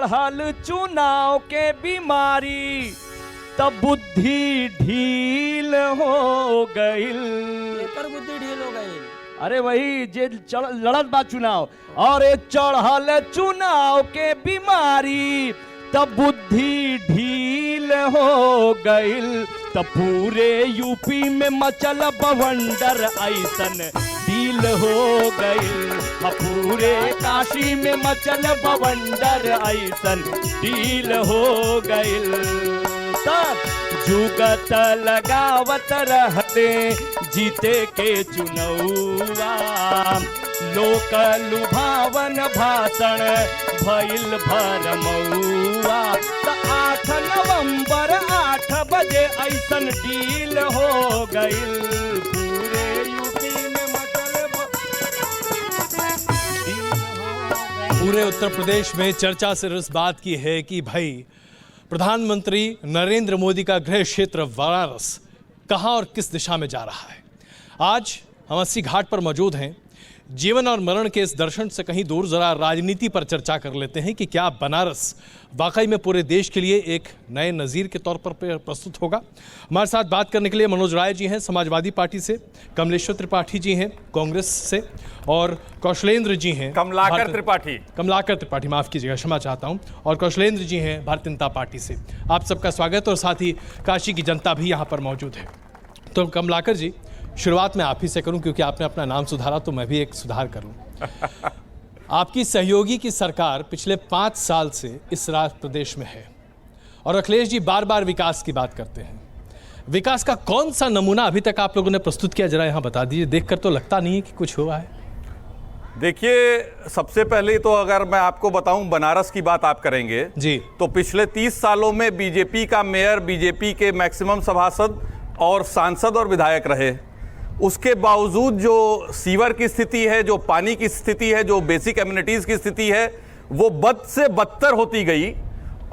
चढ़ल चुनाव के बीमारी तब बुद्धि ढील हो गईल। एकर बुद्धि ढील हो गई। अरे वही जे लड़त बा चुनाव, और ये चढ़ल चुनाव के बीमारी तब बुद्धि ढील हो गईल। तब पूरे यूपी में मचल बवंडर ऐसन डील हो गईल। पूरे काशी में मचल बवंडर ऐसन डील हो गईल। तब जुगत लगावत रहते जीते के चुनौआ, लोक लुभावन भाषण भइल भरमौआ। 8 नवंबर 8 बजे ऐसन डील हो गईल। पूरे यूपी में मचल पूरे उत्तर प्रदेश में चर्चा सिर्फ इस बात की है कि भाई प्रधानमंत्री नरेंद्र मोदी का गृह क्षेत्र वाराणसी कहां और किस दिशा में जा रहा है। आज हम 80 घाट पर मौजूद हैं। जीवन और मरण के इस दर्शन से कहीं दूर जरा राजनीति पर चर्चा कर लेते हैं कि क्या बनारस वाकई में पूरे देश के लिए एक नए नज़ीर के तौर पर प्रस्तुत होगा। हमारे साथ बात करने के लिए मनोज राय जी हैं समाजवादी पार्टी से, कमलेश्वर त्रिपाठी जी हैं कांग्रेस से, और कौशलेंद्र जी हैं कमलाकर त्रिपाठी माफ कीजिएगा, क्षमा चाहता हूं, और कौशलेंद्र जी हैं भारतीय जनता पार्टी से। आप सबका स्वागत, और साथ ही काशी की जनता भी यहाँ पर मौजूद है। तो कमलाकर जी, शुरुआत में आप ही से करूं क्योंकि आपने अपना नाम सुधारा तो मैं भी एक सुधार करूं। आपकी सहयोगी की सरकार पिछले 5 साल से इस राज्य प्रदेश में है, और अखिलेश जी बार बार विकास की बात करते हैं। विकास का कौन सा नमूना अभी तक आप लोगों ने प्रस्तुत किया, जरा यहाँ बता दीजिए। देखकर तो लगता नहीं है कि कुछ हुआ है। देखिए, सबसे पहले तो अगर मैं आपको बताऊं, बनारस की बात आप करेंगे जी, तो पिछले 30 सालों में बीजेपी का मेयर, बीजेपी के मैक्सिमम सभासद और सांसद और विधायक रहे। उसके बावजूद जो सीवर की स्थिति है, जो पानी की स्थिति है, जो बेसिक एमिनिटीज की स्थिति है, वो बद से बदतर होती गई।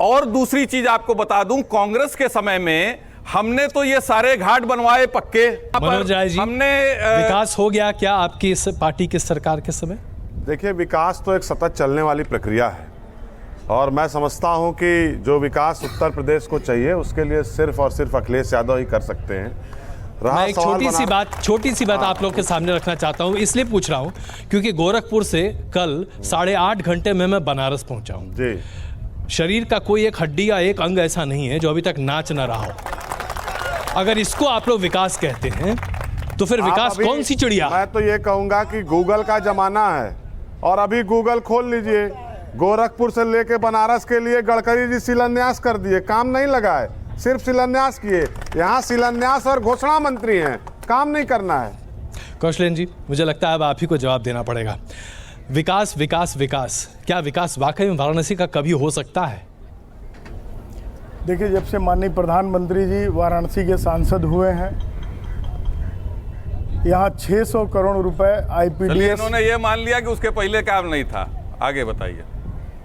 और दूसरी चीज आपको बता दूं, कांग्रेस के समय में हमने तो ये सारे घाट बनवाए पक्के। मनोज राय जी, हमने विकास हो गया क्या आपकी इस पार्टी की सरकार के समय? देखिए, विकास तो एक सतत चलने वाली प्रक्रिया है, और मैं समझता हूं कि जो विकास उत्तर प्रदेश को चाहिए उसके लिए सिर्फ और सिर्फ अखिलेश यादव ही कर सकते हैं। मैं एक छोटी सी बात आप लोग के सामने रखना चाहता हूं, इसलिए पूछ रहा हूं क्योंकि गोरखपुर से कल 8.5 घंटे में मैं बनारस पहुंचा हूं जी। शरीर का कोई एक हड्डी या एक अंग ऐसा नहीं है जो अभी तक नाच न रहा हो। अगर इसको आप लोग विकास कहते हैं तो फिर विकास कौन सी चिड़िया? मैं तो ये कहूंगा कि गूगल का जमाना है, और अभी गूगल खोल लीजिए, गोरखपुर से लेके बनारस के लिए गडकरी जी शिलान्यास कर दिए, काम नहीं लगा है, सिर्फ शिलान्यास किए। यहाँ शिलान्यास और घोषणा मंत्री हैं, काम नहीं करना है। कौशलेंद्र जी, मुझे लगता है अब आप ही को जवाब देना पड़ेगा। विकास विकास विकास, क्या विकास वाकई में वाराणसी का कभी हो सकता है? देखिए, जब से माननीय प्रधानमंत्री जी वाराणसी के सांसद हुए हैं, यहाँ 600 करोड़ रुपए IPDS। इन्होंने ये मान लिया कि उसके पहले काम नहीं था। आगे बताइए।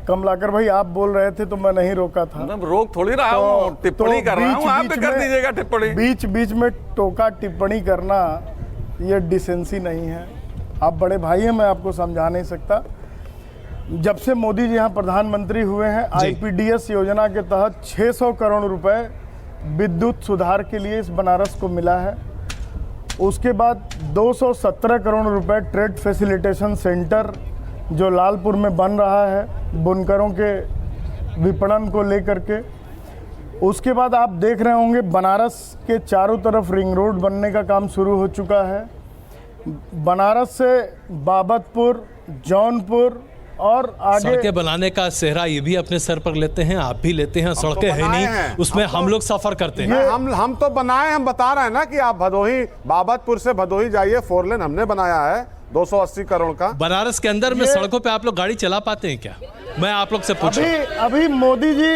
कमलाकर भाई, आप बोल रहे थे तो मैं नहीं रोका था। रोक थोड़ी रहा हूं, टिप्पणी कर रहा हूं, आप भी कर दीजिएगा टिप्पणी। बीच बीच में टोका टिप्पणी करना ये डिसेंसी नहीं है। आप बड़े भाई हैं, मैं आपको समझा नहीं सकता। जब से मोदी जी यहाँ प्रधानमंत्री हुए हैं, IPDS योजना के तहत 600 करोड़ रुपए विद्युत सुधार के लिए इस बनारस को मिला है। उसके बाद 217 करोड़ रुपए ट्रेड फैसिलिटेशन सेंटर जो लालपुर में बन रहा है, बुनकरों के विपणन को लेकर के। उसके बाद आप देख रहे होंगे बनारस के चारों तरफ रिंग रोड बनने का काम शुरू हो चुका है। बनारस से बाबतपुर, जौनपुर और आगे सड़कें बनाने का सेहरा ये भी अपने सर पर लेते हैं, आप भी लेते हैं। सड़कें है नहीं, उसमें हम लोग सफर करते हैं। हम तो बनाए, हम बता रहे हैं ना कि आप भदोही, बाबतपुर से भदोही जाइए, 4 लेन हमने बनाया है 280 करोड़ का। बनारस के अंदर में सड़कों पे आप लोग गाड़ी चला पाते हैं क्या? मैं आप लोग से पूछूं। अभी मोदी जी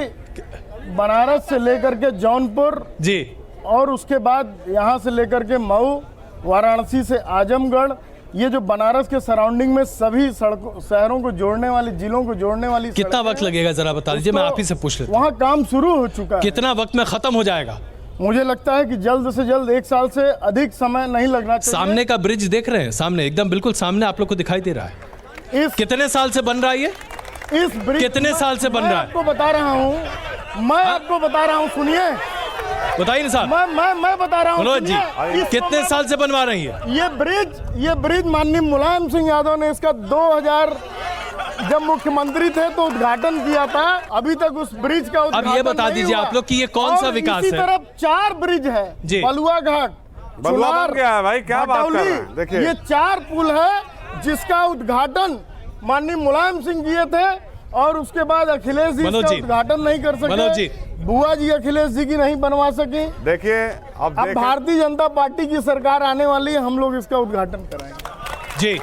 बनारस से लेकर के जौनपुर जी, और उसके बाद यहाँ से लेकर के मऊ, वाराणसी से आजमगढ़, ये जो बनारस के सराउंडिंग में सभी सड़कों, शहरों को जोड़ने वाली, जिलों को जोड़ने वाली, कितना वक्त लगेगा जरा बता दीजिए, मैं आप ही से पूछ लेता हूं। वहाँ काम शुरू हो चुका है। कितना वक्त में खत्म हो जाएगा? मुझे लगता है कि जल्द से जल्द 1 साल से अधिक समय नहीं लगना चाहिए। सामने का ब्रिज देख रहे हैं, सामने एकदम बिल्कुल सामने आप लोग को दिखाई दे रहा है। कितने साल से बन रहा है ये? इस ब्रिज कितने साल से बन रहा है? आपको बता रहा हूँ, मैं आपको बता रहा हूँ, सुनिए, बताइए ना साहब। मैं बता रहा हूँ, मनोज जी, सुनिए। कितने साल से बनवा रही है ये ब्रिज माननीय मुलायम सिंह यादव ने इसका 2000 जब मुख्यमंत्री थे तो उद्घाटन किया था। अभी तक उस ब्रिज का उद्घाटन अब ये बता नहीं दीजिए हुआ। आप लोग कि ये कौन सा और विकास इसी है? तरफ 4 ब्रिज है, जी। बलुआ घाट, बलुआ चुनार, बन गया है भाई, क्या बात कर रहे हैं? भटौली। देखिए। ये 4 पुल है जिसका उद्घाटन माननीय मुलायम सिंह किए थे और उसके बाद अखिलेश जी मनोज इसका जी। उद्घाटन नहीं कर मनोज जी। सके। बुआ जी अखिलेश जी की नहीं बनवा सके। देखिए अब भारतीय जनता पार्टी की सरकार आने वाली है, हम लोग इसका उद्घाटन कराएंगे। जी।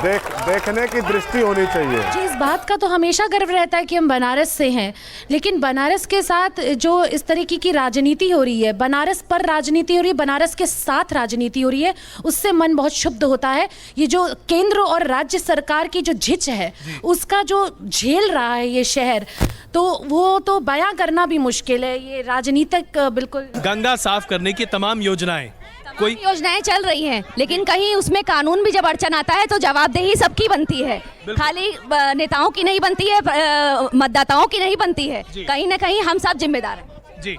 देखने की दृष्टि होनी चाहिए। जी, इस बात का तो हमेशा गर्व रहता है कि हम बनारस से हैं, लेकिन बनारस के साथ जो इस तरीके की राजनीति हो रही है, बनारस पर राजनीति हो रही है, बनारस के साथ राजनीति हो रही है, उससे मन बहुत क्षुब्ध होता है। ये जो केंद्र और राज्य सरकार की जो झिच है, उसका जो झेल रहा है ये शहर, तो वो तो बयां करना भी मुश्किल है। ये राजनीतिक बिल्कुल। गंगा साफ करने की तमाम योजनाएं, कोई योजनाएं चल रही हैं, लेकिन कहीं उसमें कानून भी जब अड़चन आता है तो जवाबदेही सबकी बनती है, खाली नेताओं की नहीं बनती है, मतदाताओं की नहीं बनती है। कहीं ना कहीं हम सब जिम्मेदार हैं। जी।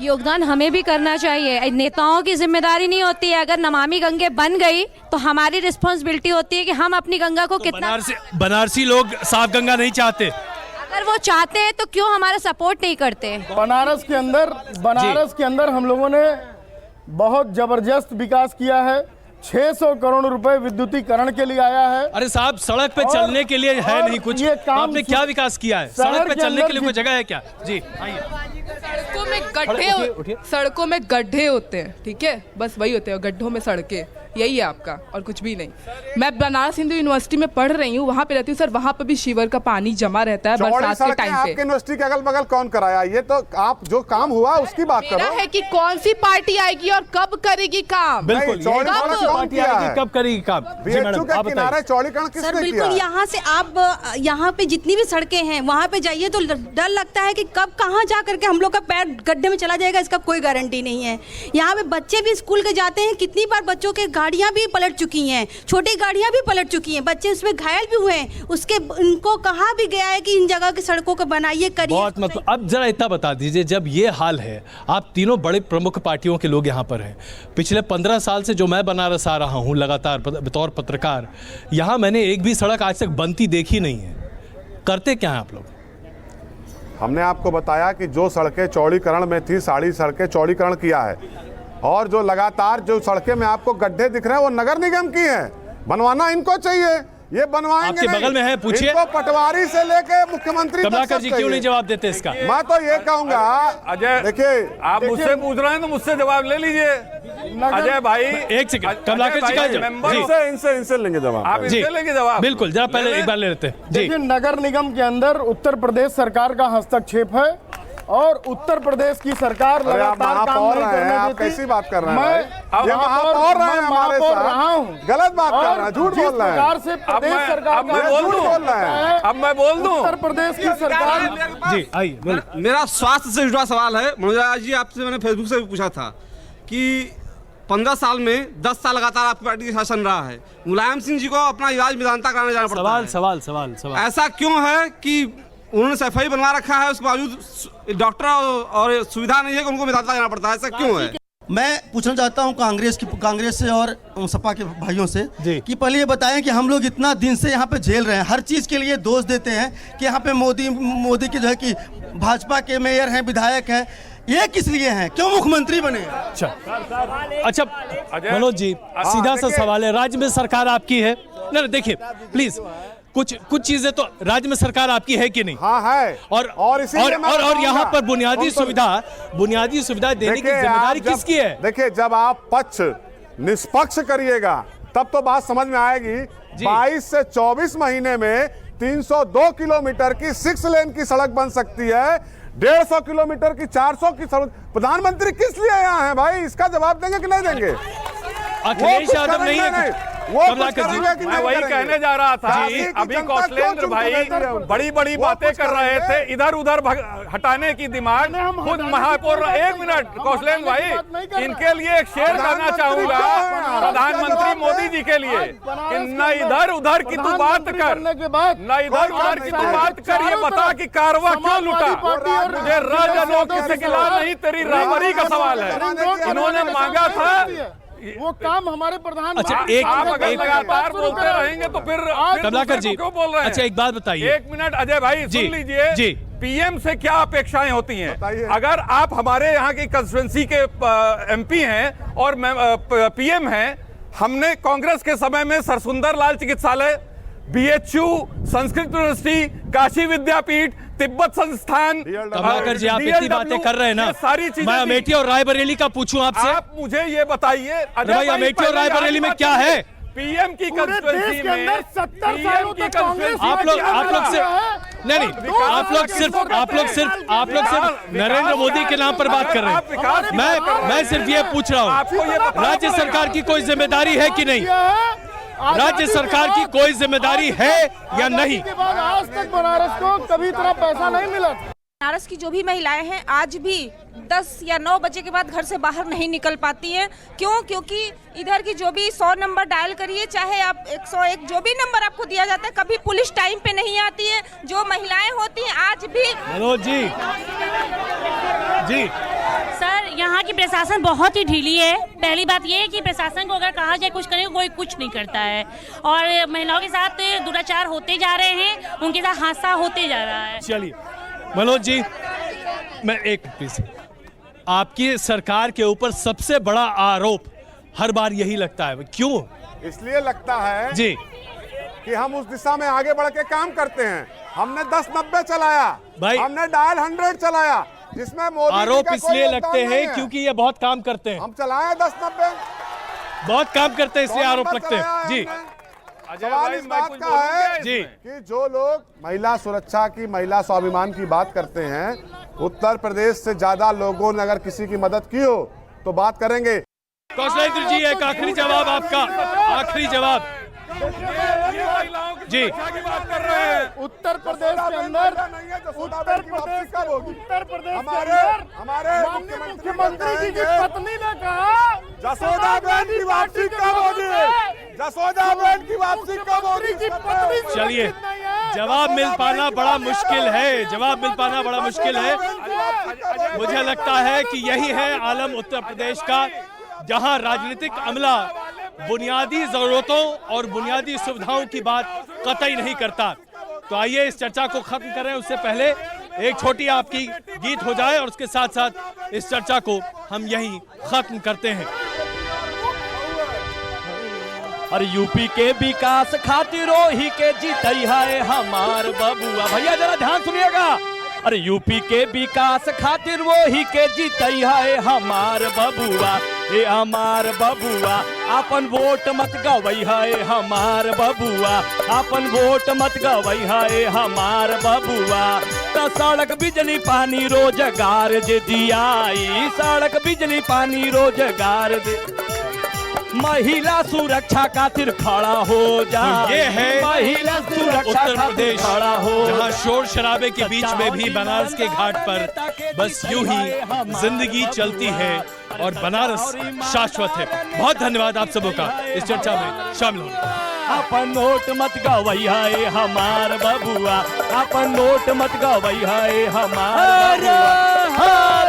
योगदान हमें भी करना चाहिए, नेताओं की जिम्मेदारी नहीं होती है। अगर नमामि गंगे बन गई तो हमारी रिस्पॉन्सिबिलिटी होती है कि हम अपनी गंगा को कितना। बनारसी लोग साफ गंगा नहीं चाहते। अगर वो चाहते हैं तो क्यों हमारा सपोर्ट नहीं करते? बनारस के अंदर हम लोगों ने बहुत जबरदस्त विकास किया है। 600 करोड़ रुपए विद्युतीकरण के लिए आया है। अरे साहब, सड़क पे चलने के लिए है नहीं कुछ, ये काम आपने क्या विकास किया है? सड़क पे चलने के लिए कोई जगह है क्या? जी आइए। सड़कों में गड्ढे होते हैं, ठीक है, बस वही होते हैं, गड्ढों में सड़कें, यही है आपका, और कुछ भी नहीं। मैं बनारस हिंदू यूनिवर्सिटी में पढ़ रही हूँ, वहाँ पे रहती हूँ सर, वहाँ पे भी शिवर का पानी जमा रहता है बरसात के टाइम पे। आपके यूनिवर्सिटी के अगल बगल कौन कराया? ये तो आप जो काम हुआ उसकी बात करो। है कि कौन सी पार्टी आएगी और कब करेगी काम। बिल्कुल, कब करेगी काम? किनारे चौड़ीकरण किसने किया? बिल्कुल, यहाँ से आप यहाँ पे जितनी भी सड़कें हैं वहाँ पे जाइए तो डर लगता है कि कब कहाँ जा करके हम लोग का पैर गड्ढे में चला जाएगा, इसका कोई गारंटी नहीं है। यहाँ पे बच्चे भी स्कूल के जाते हैं, कितनी बार बच्चों के गाड़ियाँ भी पलट चुकी हैं, छोटी गाड़ियाँ भी पलट चुकी हैं, बच्चे उसमें घायल भी हुए हैं। उसके उनको कहा भी गया है कि इन जगह की सड़कों को बनाइए, करिए। बहुत मतलब, अब जरा इतना बता दीजिए, जब ये हाल है, आप तीनों बड़े प्रमुख पार्टियों के लोग यहाँ पर हैं, पिछले 15 साल से जो मैं बनारस आ रहा हूँ लगातार बतौर पत्रकार, यहाँ मैंने एक भी सड़क आज तक बनती देखी नहीं है। करते क्या हैं आप लोग? हमने आपको बताया कि जो सड़कें चौड़ीकरण में थी, सारी सड़कें चौड़ीकरण किया है, और जो लगातार जो सड़कें में आपको गड्ढे दिख रहे हैं वो नगर निगम की हैं। बनवाना इनको चाहिए, ये बनवाएंगे आपके नहीं। बगल में है, पूछिए। इनको पटवारी से लेके मुख्यमंत्री कमलाकर जी क्यों नहीं जवाब देते इसका? मैं तो ये कहूंगा, अजय, देखिए आप मुझसे पूछ रहे हैं तो मुझसे जवाब ले लीजिए। अजय भाई, एक सेकंड, कमलाकर जी का इनसे लेंगे जवाब। आप इनसे लेंगे जवाब? बिल्कुल, जरा पहले एक बार ले लेते हैं। देखिए, नगर निगम के अंदर उत्तर प्रदेश सरकार का हस्तक्षेप है और उत्तर प्रदेश की सरकार लगातार काम नहीं करने देती। आप कैसी बात कर रहे हैं? मैं महापौर रहे हैं हमारे साथ, गलत बात कर रहे हैं, झूठ बोल रहे हैं। से प्रदेश सरकार अब मैं बोल दूं, अब मैं बोल दूं। उत्तर प्रदेश की सरकार। जी आइए। मेरा स्वास्थ्य से जुड़ा सवाल है मनोज जी, आपसे मैंने फेसबुक से भी पूछा था कि 15 साल में 10 साल लगातार आपकी पार्टी का शासन रहा है, मुलायम सिंह जी को अपना इलाज मेदांता कराने जाना पड़ता है। सवाल ऐसा क्यों है कि उन्होंने सफाई बनवा रखा है, उसके बावजूद डॉक्टर और सुविधा नहीं है कि उनको मेदांता जाना पड़ता है, ऐसा क्यों है? मैं पूछना चाहता हूं कांग्रेस से और सपा के भाइयों से कि पहले ये बताएं कि हम लोग इतना दिन से यहाँ पे झेल रहे हैं, हर चीज़ के लिए दोष देते हैं कि यहाँ पे मोदी की जो है कि भाजपा के मेयर हैं, विधायक हैं, ये किस लिए हैं, क्यों मुख्यमंत्री बने? अच्छा मनोज जी, सीधा सा सवाल है, राज्य में सरकार आपकी है ना? देखिए प्लीज, कुछ चीजें तो राज्य में सरकार आपकी है कि नहीं? हाँ है। और यहाँ पर बुनियादी सुविधा देने की जिम्मेदारी किसकी है? देखिए, जब आप पक्ष निष्पक्ष करिएगा तब तो बात समझ में आएगी। 22 से 24 महीने में 302 किलोमीटर की 6 लेन की सड़क बन सकती है, 150 किलोमीटर की 400 की सड़क। प्रधानमंत्री किस लिए यहाँ है भाई? इसका जवाब देंगे कि नहीं देंगे? अखिलेश यादव नहीं है, वो कमलाकर जी, मैं वही कहने जा रहा था झांसी की अभी जनता कौशलेंद्र क्यों भाई चुप कर रहे हैं? बड़ी बड़ी वो बातें कुछ कर रहे थे, इधर उधर हटाने की दिमाग खुद महापौर। एक मिनट कौशलेंद्र भाई, इनके लिए एक शेर करना चाहूंगा प्रधानमंत्री मोदी जी के लिए कि न इधर उधर की तू बात कर, न इधर उधर की तू बात कर, ये बता कि कारवा क्यों लूटा। मुझे राजनों किसी खिला नहीं, तेरी राहबरी का सवाल है। इन्होंने मांगा था वो काम हमारे प्रधान। अच्छा, आप अगर लगातार बोलते रहेंगे तो फिर कमलाकर जी क्यों बोल रहे हैं? अच्छा, एक बात बताइए। एक मिनट अजय भाई जी, सुन लीजिए जी। पीएम से क्या अपेक्षाएं होती हैं? अगर आप हमारे यहाँ की कंस्टिट्यूंसी के एमपी हैं और पीएम हैं, हमने कांग्रेस के समय में सरसुंदर लाल चिकित्सालय, बीएचयू, संस्कृत यूनिवर्सिटी, काशी विद्यापीठ, तिब्बत संस्थान। कमलाकर जी, आप इतनी बातें कर रहे हैं ना, सारी चीजें मैं अमेठी और रायबरेली का पूछूं आपसे? आप मुझे ये बताइए भाई, अमेठी और रायबरेली में क्या है? पीएम की कंस्टिट्यूंसी में 70 सालों तक कांग्रेस आप लोग सिर्फ नहीं, आप लोग सिर्फ नरेंद्र मोदी के नाम पर बात कर रहे हैं। मैं सिर्फ ये पूछ रहा हूँ, राज्य सरकार की कोई जिम्मेदारी है कि नहीं? राज्य सरकार की कोई जिम्मेदारी है या नहीं? आज तक बनारस को कभी इतना पैसा नहीं मिला। बनारस की जो भी महिलाएं हैं आज भी 10 या 9 बजे के बाद घर से बाहर नहीं निकल पाती हैं। क्यों? क्योंकि इधर की जो भी 100 नंबर डायल करिए, चाहे आप 101 जो भी नंबर आपको दिया जाता है, कभी पुलिस टाइम पे नहीं आती है। जो महिलाएं होती हैं आज भी। मनोज जी, जी सर, यहाँ की प्रशासन बहुत ही ढीली है। पहली बात ये है कि प्रशासन को अगर कहा जाए कुछ करने को, कोई कुछ नहीं करता है और महिलाओं के साथ दुराचार होते जा रहे हैं, उनके साथ हादसा होते जा रहा है। चलिए मनोज जी, मैं एक प्लीज, आपकी सरकार के ऊपर सबसे बड़ा आरोप हर बार यही लगता है, क्यों? इसलिए लगता है जी कि हम उस दिशा में आगे बढ़ के काम करते हैं। हमने 10-90 चलाया भाई, हमने डायल 100 चलाया, जिसमें मोदी आरोप इसलिए लगते हैं क्योंकि ये बहुत काम करते हैं। हम चलाए 10-90, बहुत काम करते हैं इसलिए आरोप लगते हैं। जी सवाल इस बात का है जी कि जो लोग महिला सुरक्षा की, महिला स्वाभिमान की बात करते हैं, उत्तर प्रदेश से ज्यादा लोगों ने अगर किसी की मदद की हो तो बात करेंगे। कौशलेंद्र जी, एक आखिरी जवाब आपका, आखिरी जवाब जी। बात कर रहे हैं उत्तर प्रदेश के अंदर, हमारे मुख्यमंत्री जी की पत्नी ने कहा जसोदाबेन की वापसी कब होगी? जसोदाबेन की वापसी कब होगी? चलिए, जवाब मिल पाना बड़ा मुश्किल है, जवाब मिल पाना बड़ा मुश्किल है। मुझे लगता है कि यही है आलम उत्तर प्रदेश का, जहां राजनीतिक अमला बुनियादी जरूरतों और बुनियादी सुविधाओं की बात कतई नहीं करता। तो आइए इस चर्चा को खत्म करें, उससे पहले एक छोटी आपकी गीत हो जाए और उसके साथ साथ इस चर्चा को हम यहीं खत्म करते हैं। अरे यूपी के विकास खातिर ही के जीतई है हमार बबुआ। भैया जरा ध्यान सुनिएगा। अरे यूपी के विकास खातिर वो ही के जीतई है हमार बबुआ, ए हमार बबुआ। अपन वोट मत गवई है हमार बबुआ, अपन वोट मत गवई है हमार बबुआ। तो सड़क बिजली पानी रोजगार दे दियाई, सड़क बिजली पानी रोजगार दे। महिला सुरक्षा खातिर खड़ा हो जा, तो ये है महिला सुरक्षा उत्तर प्रदेश, खड़ा हो, जहां शोर शराबे के बीच में भी बनारस के घाट पर बस यूं ही जिंदगी चलती है और बनारस शाश्वत है। बहुत धन्यवाद आप सबों का इस चर्चा में शामिल होने। अपन नोट मत गवई है हमार बबुआ, अपन नोट मत गवई है हमार बबुआ।